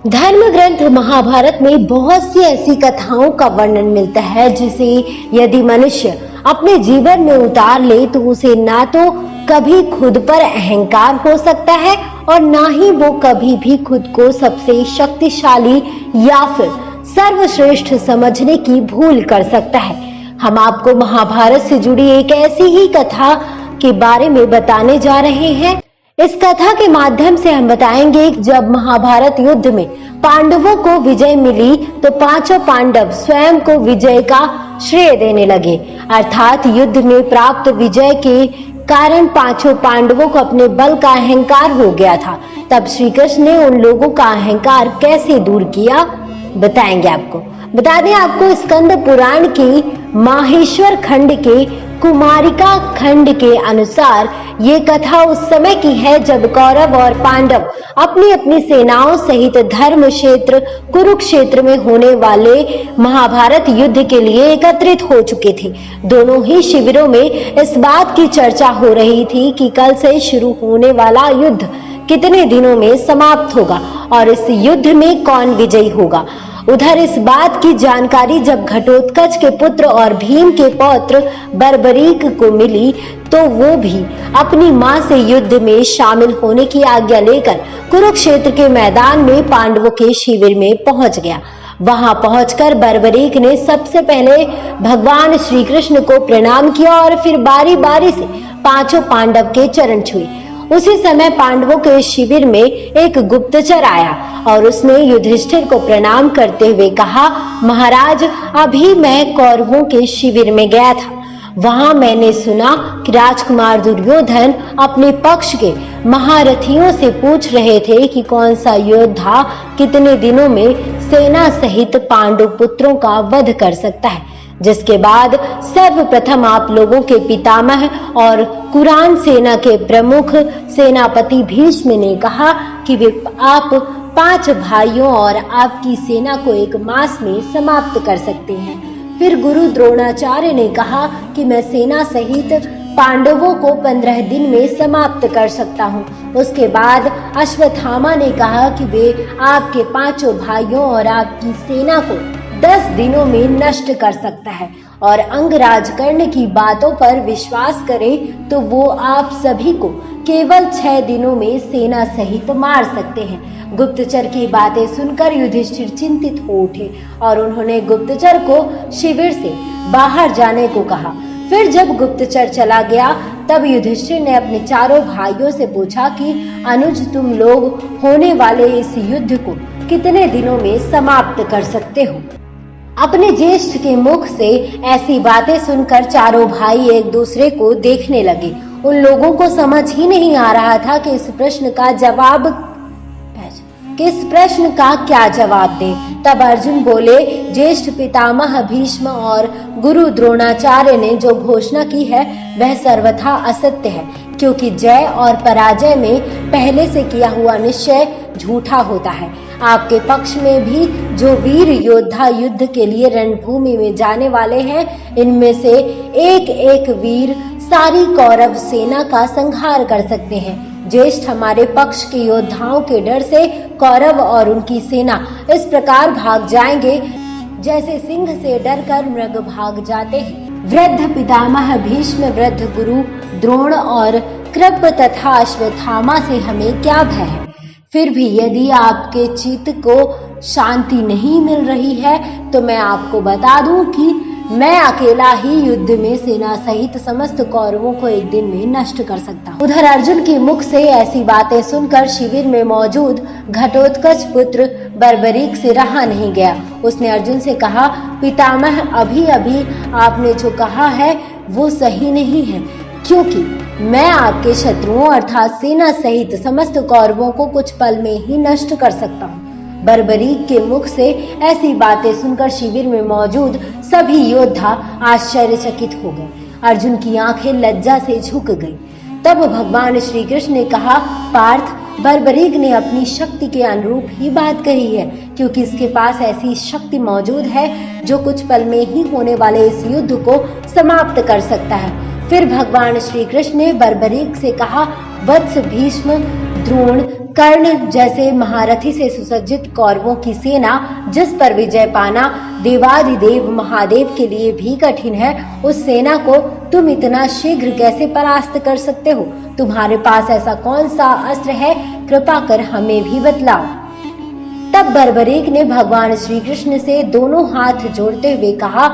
धर्म ग्रंथ महाभारत में बहुत सी ऐसी कथाओं का वर्णन मिलता है जिसे यदि मनुष्य अपने जीवन में उतार ले तो उसे ना तो कभी खुद पर अहंकार हो सकता है और ना ही वो कभी भी खुद को सबसे शक्तिशाली या फिर सर्वश्रेष्ठ समझने की भूल कर सकता है। हम आपको महाभारत से जुड़ी एक ऐसी ही कथा के बारे में बताने जा रहे हैं। इस कथा के माध्यम से हम बताएंगे कि जब महाभारत युद्ध में पांडवों को विजय मिली तो पांचों पांडव स्वयं को विजय का श्रेय देने लगे, अर्थात युद्ध में प्राप्त विजय के कारण पांचों पांडवों को अपने बल का अहंकार हो गया था। तब श्री कृष्ण ने उन लोगों का अहंकार कैसे दूर किया बताएंगे आपको। बता दें आपको, स्कंद पुराण के माहेश्वर खंड के कुमारिका खंड के अनुसार ये कथा उस समय की है जब कौरव और पांडव अपनी अपनी सेनाओं सहित धर्म क्षेत्र कुरुक्षेत्र में होने वाले महाभारत युद्ध के लिए एकत्रित हो चुके थे। दोनों ही शिविरों में इस बात की चर्चा हो रही थी कि कल से शुरू होने वाला युद्ध कितने दिनों में समाप्त होगा और इस युद्ध में कौन विजयी होगा। उधर इस बात की जानकारी जब घटोत्कच के पुत्र और भीम के पौत्र बर्बरीक को मिली तो वो भी अपनी मां से युद्ध में शामिल होने की आज्ञा लेकर कुरुक्षेत्र के मैदान में पांडवों के शिविर में पहुंच गया। वहां पहुंचकर बर्बरीक ने सबसे पहले भगवान श्री कृष्ण को प्रणाम किया और फिर बारी बारी से पांचों पांडव के चरण छुए। उसी समय पांडवों के शिविर में एक गुप्तचर आया और उसने युधिष्ठिर को प्रणाम करते हुए कहा, महाराज, अभी मैं कौरवों के शिविर में गया था। वहां मैंने सुना कि राजकुमार दुर्योधन अपने पक्ष के महारथियों से पूछ रहे थे कि कौन सा योद्धा कितने दिनों में सेना सहित पांडु पुत्रों का वध कर सकता है। जिसके बाद सर्वप्रथम आप लोगों के पितामह और कुरान सेना के प्रमुख सेनापति भीष्म ने कहा कि वे आप 5 भाइयों और आपकी सेना को 1 मास में समाप्त कर सकते हैं। फिर गुरु द्रोणाचार्य ने कहा कि मैं सेना सहित पांडवों को 15 दिन में समाप्त कर सकता हूँ। उसके बाद अश्वत्थामा ने कहा कि वे आपके 5 भाइयों और आपकी सेना को 10 दिनों में नष्ट कर सकता है और अंगराज कर्ण की बातों पर विश्वास करें तो वो आप सभी को केवल 6 दिनों में सेना सहित मार सकते हैं। गुप्तचर की बातें सुनकर युधिष्ठिर चिंतित हो उठे और उन्होंने गुप्तचर को शिविर से बाहर जाने को कहा। फिर जब गुप्तचर चला गया तब युधिष्ठिर ने अपने चारों भाइयों से पूछा कि अनुज, तुम लोग होने वाले इस युद्ध को कितने दिनों में समाप्त कर सकते हो। अपने ज्येष्ठ के मुख से ऐसी बातें सुनकर चारों भाई एक दूसरे को देखने लगे। उन लोगों को समझ ही नहीं आ रहा था कि इस प्रश्न का क्या जवाब दें। तब अर्जुन बोले, ज्येष्ठ पितामह भीष्म और गुरु द्रोणाचार्य ने जो घोषणा की है वह सर्वथा असत्य है, क्योंकि जय और पराजय में पहले से किया हुआ निश्चय झूठा होता है। आपके पक्ष में भी जो वीर योद्धा युद्ध के लिए रणभूमि में जाने वाले हैं, इनमें से एक एक वीर सारी कौरव सेना का संहार कर सकते हैं। ज्येष्ठ हमारे पक्ष के योद्धाओं के डर से कौरव और उनकी सेना इस प्रकार भाग जाएंगे जैसे सिंह से डरकर मृग भाग जाते हैं। वृद्ध पितामह भीष्म, वृद्ध गुरु द्रोण और कृप तथा अश्वत्थामा से हमें क्या भय है। फिर भी यदि आपके चित्त को शांति नहीं मिल रही है तो मैं आपको बता दूं कि मैं अकेला ही युद्ध में सेना सहित समस्त कौरवों को 1 दिन में नष्ट कर सकता हूँ। उधर अर्जुन के मुख से ऐसी बातें सुनकर शिविर में मौजूद घटोत्कच पुत्र बर्बरीक से रहा नहीं गया। उसने अर्जुन से कहा, पितामह, अभी अभी आपने जो कहा है वो सही नहीं है, क्योंकि मैं आपके शत्रुओं अर्थात सेना सहित समस्त कौरवों को कुछ पल में ही नष्ट कर सकता हूँ। बर्बरीक के मुख से ऐसी बातें सुनकर शिविर में मौजूद सभी योद्धा आश्चर्यचकित हो गए। अर्जुन की आंखें लज्जा से झुक गईं। तब भगवान श्री कृष्ण ने कहा, पार्थ, बर्बरीक ने अपनी शक्ति के अनुरूप ही बात कही है, क्योंकि इसके पास ऐसी शक्ति मौजूद है जो कुछ पल में ही होने वाले इस युद्ध को समाप्त कर सकता है। फिर भगवान श्री कृष्ण ने बर्बरीक से कहा, वत्स भीष्म, द्रोण, कर्ण जैसे महारथी से सुसज्जित कौरवों की सेना जिस पर विजय पाना देवाधिदेव महादेव के लिए भी कठिन है, उस सेना को तुम इतना शीघ्र कैसे परास्त कर सकते हो? तुम्हारे पास ऐसा कौन सा अस्त्र है? कृपा कर हमें भी बतलाओ। तब बर्बरीक ने भगवान श्री कृष्ण से दोनों हाथ जोड़ते हुए कहा,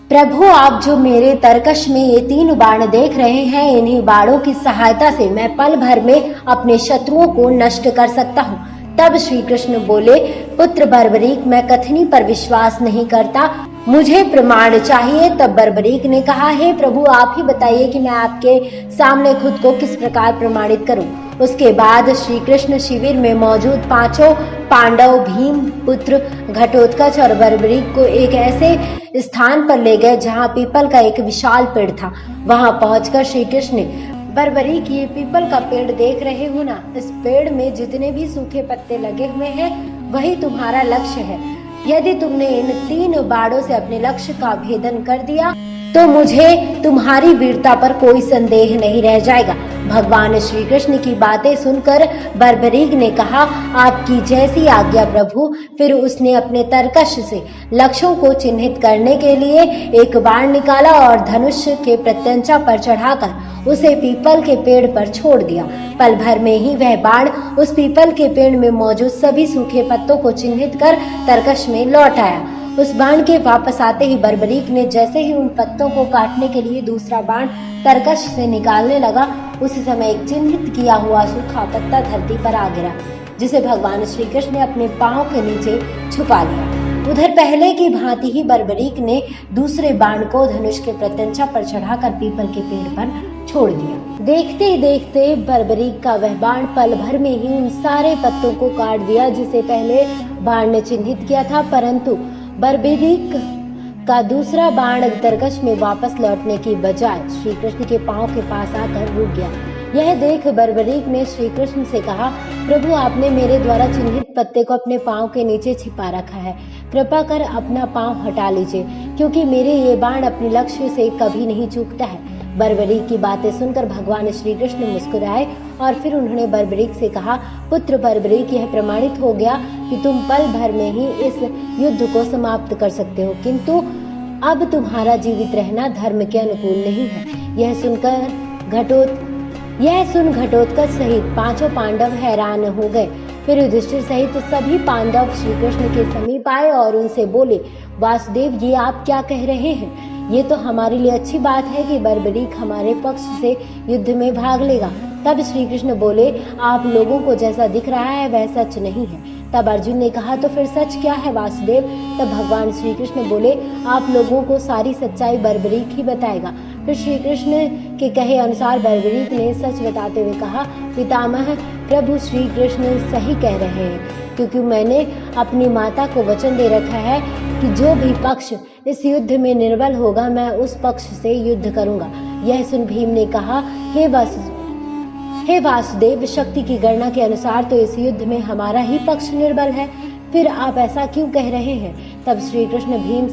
प्रभु, आप जो मेरे तरकश में ये 3 बाण देख रहे हैं, इन्हीं बाणों की सहायता से मैं पल भर में अपने शत्रुओं को नष्ट कर सकता हूँ। तब श्री कृष्ण बोले, पुत्र बर्बरीक, मैं कथनी पर विश्वास नहीं करता, मुझे प्रमाण चाहिए। तब बर्बरीक ने कहा, हे प्रभु, आप ही बताइए कि मैं आपके सामने खुद को किस प्रकार प्रमाणित करूं। उसके बाद श्री कृष्ण शिविर में मौजूद 5 पांडव, भीम पुत्र घटोत्कच और बर्बरीक को एक ऐसे स्थान पर ले गए जहां पीपल का एक विशाल पेड़ था। वहां पहुंचकर श्री कृष्ण ने, बर्बरीक, ये पीपल का पेड़ देख रहे हो ना? इस पेड़ में जितने भी सूखे पत्ते लगे हुए हैं, वही तुम्हारा लक्ष्य है। यदि तुमने इन 3 बाणों से अपने लक्ष्य का भेदन कर दिया तो मुझे तुम्हारी वीरता पर कोई संदेह नहीं रह जाएगा। भगवान श्री कृष्ण की बातें सुनकर बर्बरीक ने कहा, आपकी जैसी आज्ञा प्रभु। फिर उसने अपने तरकश से लक्ष्यों को चिन्हित करने के लिए एक बाण निकाला और धनुष के प्रत्यंचा पर चढ़ाकर उसे पीपल के पेड़ पर छोड़ दिया। पल भर में ही वह बाण उस पीपल के पेड़ में मौजूद सभी सूखे पत्तों को चिन्हित कर तरकश में लौट आया। उस बाण के वापस आते ही बर्बरीक ने जैसे ही उन पत्तों को काटने के लिए दूसरा बाण तरकश से निकालने लगा, उसी समय एक चिन्हित किया हुआ सूखा पत्ता धरती पर आ गिरा, जिसे भगवान श्री कृष्ण ने अपने पांव के नीचे छुपा लिया। उधर पहले की भांति ही बर्बरीक ने दूसरे बाण को धनुष के प्रत्यंचा पर चढ़ाकर पीपल के पेड़ पर छोड़ दिया। देखते ही देखते बर्बरीक का वह बाण पल भर में ही उन सारे पत्तों को काट दिया जिसे पहले बाण ने चिन्हित किया था, परंतु बर्बरीक का दूसरा बाण तरकश में वापस लौटने की बजाय श्री कृष्ण के पांव के पास आकर रुक गया। यह देख बर्बरीक ने श्री कृष्ण से कहा, प्रभु, आपने मेरे द्वारा चिन्हित पत्ते को अपने पांव के नीचे छिपा रखा है, कृपा कर अपना पांव हटा लीजिए, क्योंकि मेरे ये बाण अपने लक्ष्य से कभी नहीं चूकता है। बर्बरीक की बातें सुनकर भगवान श्री कृष्ण मुस्कुराए और फिर उन्होंने बर्बरीक से कहा, पुत्र बर्बरीक, यह प्रमाणित हो गया कि तुम पल भर में ही इस युद्ध को समाप्त कर सकते हो, किंतु अब तुम्हारा जीवित रहना धर्म के अनुकूल नहीं है। यह सुन घटोत्कच सहित 5 पांडव हैरान हो गए। फिर युधिष्ठिर सहित सभी पांडव श्री कृष्ण के समीप आए और उनसे बोले, वासुदेव, ये आप क्या कह रहे हैं? ये तो हमारे लिए अच्छी बात है कि बर्बरीक हमारे पक्ष से युद्ध में भाग लेगा। तब श्री कृष्ण बोले, आप लोगों को जैसा दिख रहा है वह सच नहीं है। तब अर्जुन ने कहा, तो फिर सच क्या है वासुदेव? तब भगवान श्री कृष्ण बोले, आप लोगों को सारी सच्चाई बर्बरीक ही बताएगा। फिर श्री कृष्ण के कहे अनुसार बर्बरीक ने सच बताते हुए कहा, पितामह, प्रभु श्री कृष्ण सही कह रहे हैं, क्योंकि मैंने अपनी माता को वचन दे रखा है कि जो भी पक्ष इस युद्ध में निर्बल होगा, मैं उस पक्ष से युद्ध करूंगा। यह सुन भीम ने कहा, हे वासुदेव, शक्ति की गणना के अनुसार तो इस युद्ध में हमारा ही पक्ष निर्बल है, फिर आप ऐसा क्यों कह रहे हैं? तब श्री कृष्ण भीम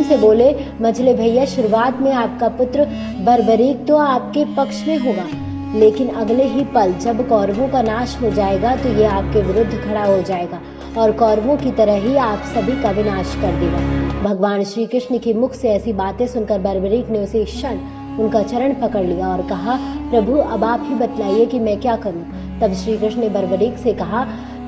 से बोले, मझले भैया, शुरुआत में आपका पुत्र बर्बरीक तो आपके पक्ष में होगा, लेकिन अगले ही पल जब कौरवों का नाश हो जाएगा तो ये आपके विरुद्ध खड़ा हो जाएगा और कौरवों की तरह ही आप सभी का विनाश कर देगा। भगवान श्री कृष्ण के मुख से ऐसी बातें सुनकर बर्बरीक ने उसी क्षण उनका चरण पकड़ लिया और कहा, प्रभु, अब आप ही बतलाइए कि मैं क्या करूं? तब श्री कृष्ण ने बर्बरीक से कहा,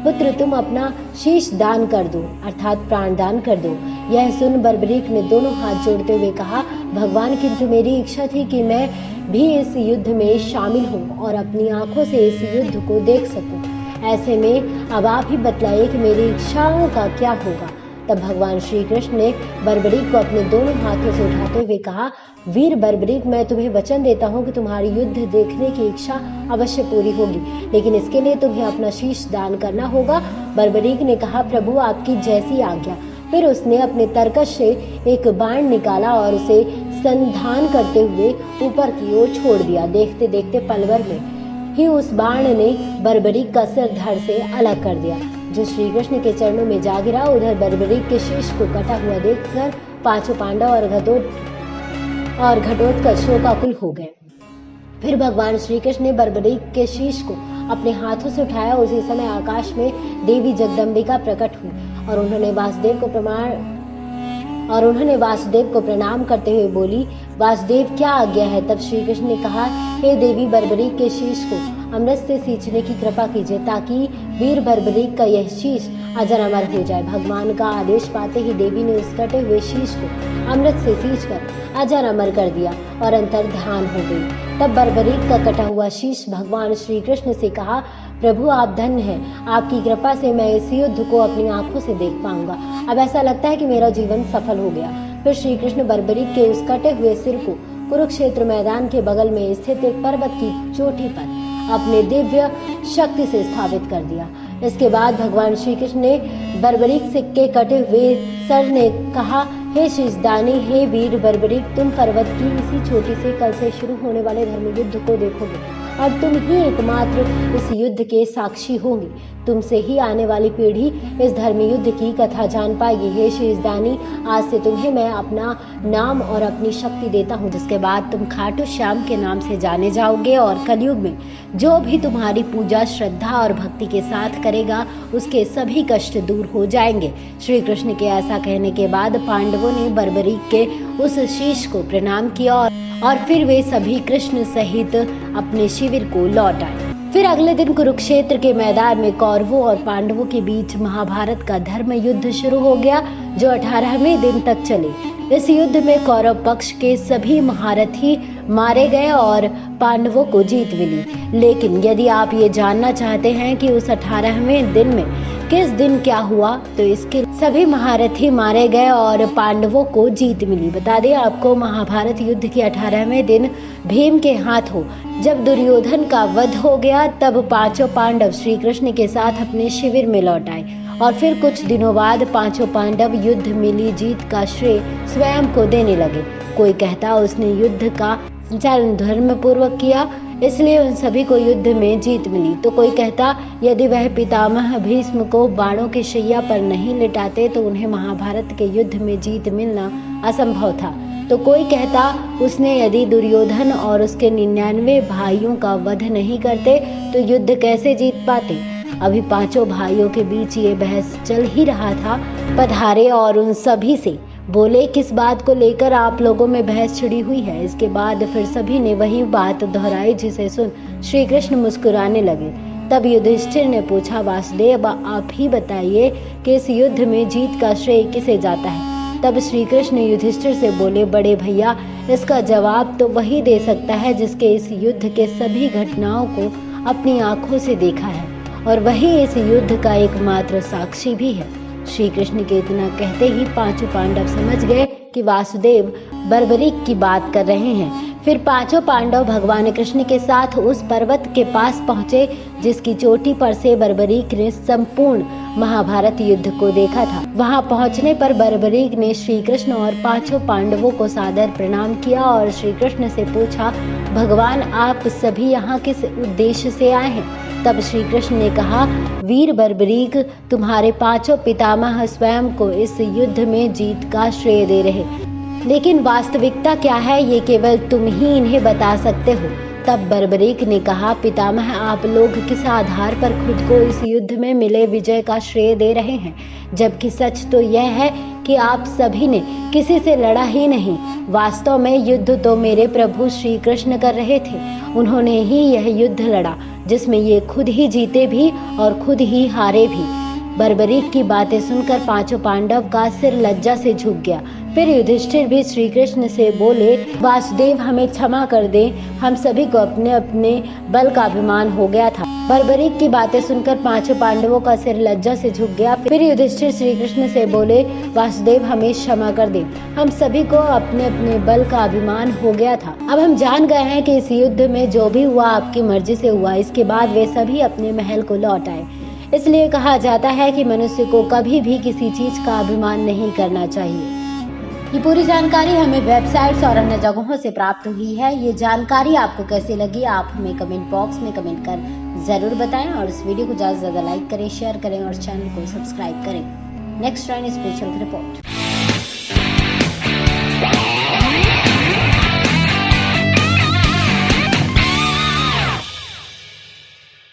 पुत्र, तुम अपना शीश दान कर दो, अर्थात प्राण दान कर दो। यह सुन बर्बरीक ने दोनों हाथ जोड़ते हुए कहा, भगवान, किंतु मेरी इच्छा थी कि मैं भी इस युद्ध में शामिल हूँ और अपनी आंखों से इस युद्ध को देख सकूं। ऐसे में अब आप ही बतलाइए कि मेरी इच्छाओं का क्या होगा। तब भगवान श्री कृष्ण ने बर्बरीक को अपने दोनों हाथों से उठाते हुए कहा, वीर बर्बरीक, मैं तुम्हें वचन देता हूँ कि तुम्हारी युद्ध देखने की इच्छा अवश्य पूरी होगी, लेकिन इसके लिए तुम्हें अपना शीश दान करना होगा। बर्बरीक ने कहा, प्रभु, आपकी जैसी आज्ञा। फिर उसने अपने तरकश से एक बाण निकाला और उसे संधान करते हुए ऊपर की ओर छोड़ दिया। देखते देखते पल भर में ही उस बाण ने बर्बरीक का सिर धड़ से अलग कर दिया, जो श्री कृष्ण के चरणों में जा गिरा। उधर बर्बरीक के शीश को कटा हुआ देखकर 5 पांडव और घटोत्कच शोकाकुल हो गए। फिर भगवान श्री कृष्ण ने बर्बरीक के शीश को अपने हाथों से उठाया। उसी समय आकाश में देवी जगदम्बिका प्रकट हुई और उन्होंने वासुदेव को प्रणाम करते हुए बोली, वासुदेव क्या आज्ञा है। तब श्री कृष्ण ने कहा, हे देवी, बर्बरीक के शीश को अमृत से सींचने की कृपा कीजिए ताकि वीर बर्बरीक का यह शीश अजर अमर हो जाए। भगवान का आदेश पाते ही देवी ने उस कटे हुए शीश को अमृत से सींचकर अजर अमर कर दिया और अंतर्धान हो गई। तब बर्बरीक का कटा हुआ शीश भगवान श्री कृष्ण से कहा, प्रभु आप धन्य हैं, आपकी कृपा से मैं इस युद्ध को अपनी आंखों से देख पाऊंगा। अब ऐसा लगता है कि मेरा जीवन सफल हो गया। फिर श्री कृष्ण बर्बरीक के उस कटे हुए सिर को कुरुक्षेत्र मैदान के बगल में स्थित एक पर्वत की चोटी पर अपने दिव्य शक्ति से स्थापित कर दिया। इसके बाद भगवान श्री कृष्ण ने बर्बरीक के कटे हुए सर ने कहा, हे शीशदानी, हे वीर बर्बरीक, तुम पर्वत की इसी चोटी से कल से शुरू होने वाले धर्म युद्ध को देखोगे और तुम ही एकमात्र इस युद्ध के साक्षी होंगे। तुमसे ही आने वाली पीढ़ी इस धर्म युद्ध की कथा जान पाएगी। हे शीशदानी, आज से तुम्हें मैं अपना नाम और अपनी शक्ति देता हूँ, जिसके बाद तुम खाटू श्याम के नाम से जाने जाओगे और कलयुग में जो भी तुम्हारी पूजा श्रद्धा और भक्ति के साथ करेगा उसके सभी कष्ट दूर हो जाएंगे। श्री कृष्ण के ऐसा कहने के बाद पांडवों ने बर्बरीक के उस शीश को प्रणाम किया और फिर वे सभी कृष्ण सहित अपने शिविर को लौट आए। फिर अगले दिन कुरुक्षेत्र के मैदान में कौरवों और पांडवों के बीच महाभारत का धर्म युद्ध शुरू हो गया, जो 18वें दिन तक चले। इस युद्ध में कौरव पक्ष के सभी महारथी मारे गए और पांडवों को जीत मिली। लेकिन यदि आप ये जानना चाहते हैं कि उस 18वें दिन में किस दिन क्या हुआ, तो इसके सभी महारथी मारे गए और पांडवों को जीत मिली। बता दें आपको, महाभारत युद्ध के 18वें दिन भीम के हाथों जब दुर्योधन का वध हो गया, तब पांचों पांडव श्री कृष्ण के साथ अपने शिविर में लौट आए और फिर कुछ दिनों बाद पांचों पांडव युद्ध मिली जीत का श्रेय स्वयं को देने लगे। कोई कहता उसने युद्ध का संचालन धर्म पूर्वक किया, इसलिए उन सभी को युद्ध में जीत मिली। तो कोई कहता यदि वह पितामह भीष्म को बाणों की शैया पर नहीं लिटाते तो उन्हें महाभारत के युद्ध में जीत मिलना असंभव था। तो कोई कहता उसने यदि दुर्योधन और उसके 99 भाइयों का वध नहीं करते तो युद्ध कैसे जीत पाते। अभी पांचों भाइयों के बीच ये बहस चल ही रहा था। पधारे और उन सभी से बोले, किस बात को लेकर आप लोगों में बहस छिड़ी हुई है। इसके बाद फिर सभी ने वही बात दोहराई, जिसे सुन श्री कृष्ण मुस्कुराने लगे। तब युधिष्ठिर ने पूछा, वासुदेव आप ही बताइए कि इस युद्ध में जीत का श्रेय किसे जाता है। तब श्री कृष्ण युधिष्ठिर से बोले, बड़े भैया, इसका जवाब तो वही दे सकता है जिसके इस युद्ध के सभी घटनाओं को अपनी आंखों से देखा है और वही इस युद्ध का एकमात्र साक्षी भी है। श्री कृष्ण के इतना कहते ही पांचों पांडव समझ गए कि वासुदेव बर्बरीक की बात कर रहे हैं। फिर पांचों पांडव भगवान कृष्ण के साथ उस पर्वत के पास पहुंचे जिसकी चोटी पर से बर्बरीक ने संपूर्ण महाभारत युद्ध को देखा था। वहां पहुंचने पर बर्बरीक ने श्री कृष्ण और पांचों पांडवों को सादर प्रणाम किया और श्री कृष्ण से पूछा, भगवान आप सभी यहाँ किस उद्देश्य से आए हैं। तब श्री कृष्ण ने कहा, वीर बर्बरीक, तुम्हारे पांचों पितामह स्वयं को इस युद्ध में जीत का श्रेय दे रहे, लेकिन वास्तविकता क्या है ये केवल तुम ही इन्हें बता सकते हो। तब बर्बरीक ने कहा, पितामह आप लोग किस आधार पर खुद को इस युद्ध में मिले विजय का श्रेय दे रहे हैं, जबकि सच तो यह है कि आप सभी ने किसी से लड़ा ही नहीं। वास्तव में युद्ध तो मेरे प्रभु श्री कृष्ण कर रहे थे। उन्होंने ही यह युद्ध लड़ा जिसमें ये खुद ही जीते भी और खुद ही हारे भी। बर्बरीक की बातें सुनकर पांचों पांडव का सिर लज्जा से झुक गया। फिर युधिष्ठिर भी श्री कृष्ण से बोले, वासुदेव हमें क्षमा कर दें, हम सभी को अपने अपने बल का अभिमान हो गया था। बर्बरीक की बातें सुनकर पांचों पांडवों का सिर लज्जा से झुक गया। फिर युधिष्ठिर श्री कृष्ण से बोले, वासुदेव हमें क्षमा कर दें, हम सभी को अपने अपने बल का अभिमान हो गया था। अब हम जान गए हैं कि इस युद्ध में जो भी हुआ आपकी मर्जी से हुआ। इसके बाद वे सभी अपने महल को लौट आए। इसलिए कहा जाता है कि मनुष्य को कभी भी किसी चीज का अभिमान नहीं करना चाहिए। ये पूरी जानकारी हमें वेबसाइट्स और अन्य जगहों से प्राप्त हुई है। ये जानकारी आपको कैसी लगी आप हमें कमेंट बॉक्स में कमेंट कर जरूर बताएं और इस वीडियो को ज्यादा से ज्यादा लाइक करें, शेयर करें और चैनल को सब्सक्राइब करें। Next time special report.